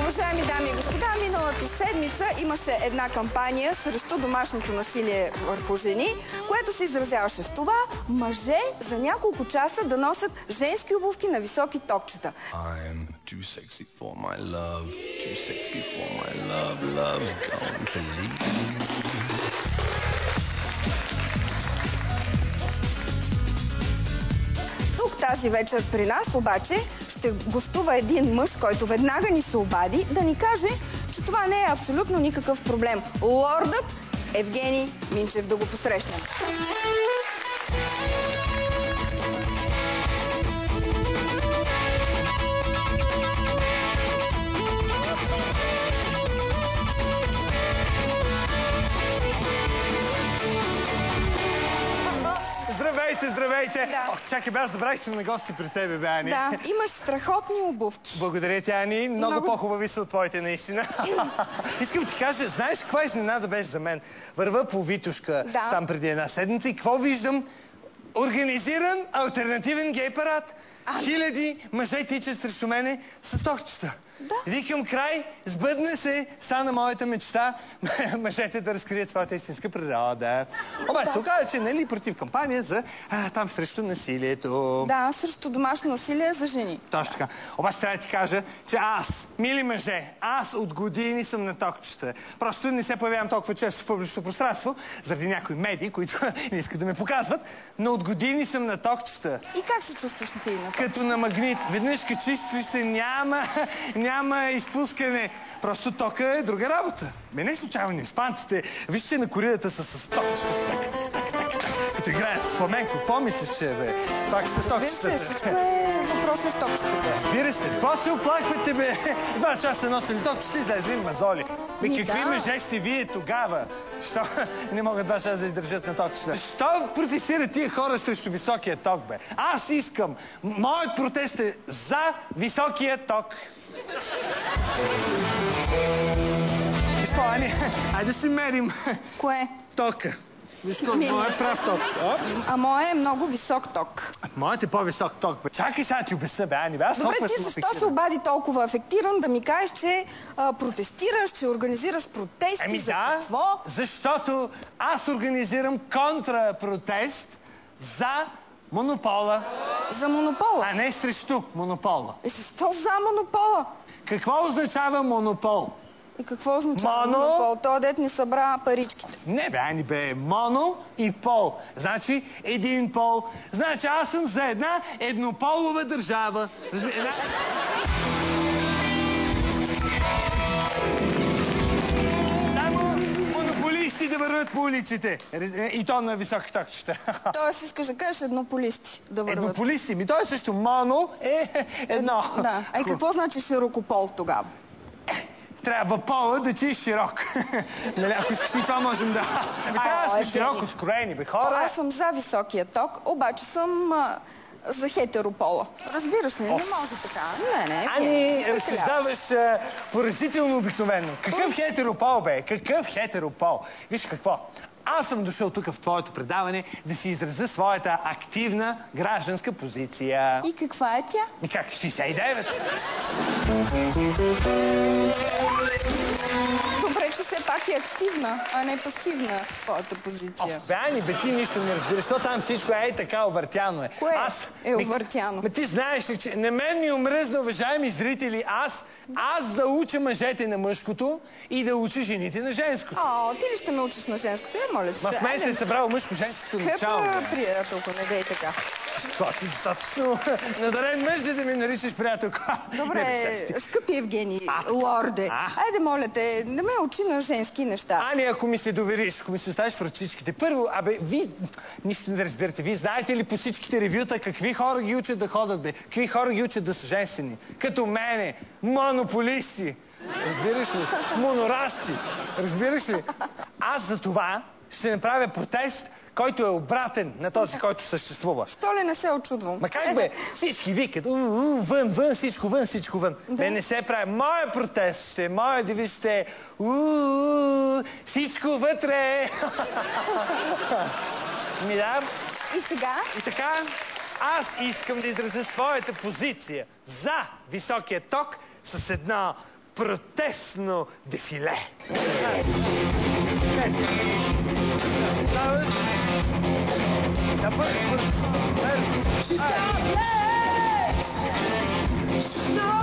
Уважаеми дами и господа, миналата седмица имаше една кампания срещу домашното насилие върху жени, което се изразяваше в това мъже за няколко часа да носят женски обувки на високи токчета. I'm too sexy for my love, too sexy for my love, love's going to leave me. Тук тази вечер при нас обаче ще гостува един мъж, който веднага ни се обади да ни каже, че това не е абсолютно никакъв проблем. Лордът Евгений Минчев, да го посрещнем. Здравейте! Да. Чакай, аз забравих, че на гости при тебе, бе, Ани. Да, имаш страхотни обувки. Благодаря ти, Ани. Много по-хубави са от твоите, наистина. Искам ти кажа, знаеш каква изненада беше за мен? Върва по Витушка, там преди една седмица и какво виждам? Организиран алтернативен гей парад. Хиляди мъже тичат срещу мене с токчета. Да. Викам край, сбъдна се, стана моята мечта мъжете да разкрият своята истинска природа. Обаче се оказа, че нали против кампания за там срещу насилието. Да, срещу домашно насилие за жени. Точно така. Обаче трябва да ти кажа, че аз, мили мъже, аз от години съм на токчета. Просто не се появявам толкова често в публично пространство, заради някои медии, които не искат да ме показват, но от години съм на токчета. И как се чувстваш ти на токчета? Като на магнит. Веднъж качиш се, няма изпускане. Просто тока е друга работа. Не случайно испанците. Вижте на коридата са с токчета. Като играят фламенко. Помислиш, че бе? Пак с токчетата. Всичко е въпросът с токчетата. Разбира се. Какво се оплаквате, бе? 2 часа носили токчета и излезли мазоли. Какви мъже сте вие тогава? Що не могат 2 часа да издържат на токчета? Що протестират тия хора срещу високия ток, бе? Аз искам. Моят протест е за високия ток. Виж какво, Ани? Айде да си мерим. Кое? Тока. Виж какво, моят прав ток. А моят е много висок ток. Моят е по-висок ток, бе. Чакай сега ти обясня, бе, Ани. Добре, ти защо се обади толкова афектиран да ми кажеш, че протестираш, че организираш протести? За какво? Защото аз организирам контрапротест за монопола. За монопола? А не срещу монопола. Защо за монопола? Какво означава монопол? И какво означава монопол? Той дет не събра паричките. Не, бе, Ани, бе. Моно и пол. Значи един пол. Значи аз съм за една еднополова държава. Само монополисти да върват по улиците. И то на високи токчета. Тоест искаш да кажеш еднополисти да върват. Еднополисти? Ми той също моно е едно. Да. А и какво значи широкопол тогава? Трябва пола да ти е широк. Нали, ако искаш и това можем да... Трябва да сме широко скроени, бе, хора. Аз съм за високия ток, обаче съм за хетеропола. Разбираш ли? Не може така. Не. Ани, разсъждаваш поразително обикновено. Какъв хетеропол, бе? Какъв хетеропол? Виж какво. Аз съм дошъл тук в твоето предаване да си изразя своята активна гражданска позиция. И каква е тя? И как? 69. Добре, че все пак е активна, а не пасивна твоята позиция. Бе, Ани, бе, ти нищо не разбираш. Защото там всичко е така овъртяно е. Кое е овъртяно? Ти знаеш ли, че на мен ми омръзна, уважаеми зрители, аз да уча мъжете на мъжкото и да уча жените на женското. Ти ли ще ме учиш на женското? Моля ти се. В мен се е събрало мъжко-женското начало. Какъв приятелко, не дей така. Това си достатъчно надарен мъж, да ми наричаш приятелко. Добре, скъпи Евгений, лорде, айде моля те, не ме учи на женски неща. Ани, ако ми се довериш, ако ми се оставиш в ръчичките. Първо, ви нищо не разбирате. Вие знаете ли по всичките ревюта какви хора ги учат да ходят, бе? Какви хора ги учат да са женствени? Като мене, монополисти. Разбираш ли? Монорасти. Разбираш ли? Аз за това ще направя протест, който е обратен на този, който съществува. Що ли не се очудвам? Ма как бе? Всички викат, вън, всичко вън. Бе, не се прави. Моя протест ще, моя девиз ще е всичко вътре. Ми да. И сега? И така, аз искам да изразя своята позиция за високия ток с едно протестно дефиле. Ставаш. Сега бързо. She's got legs. No.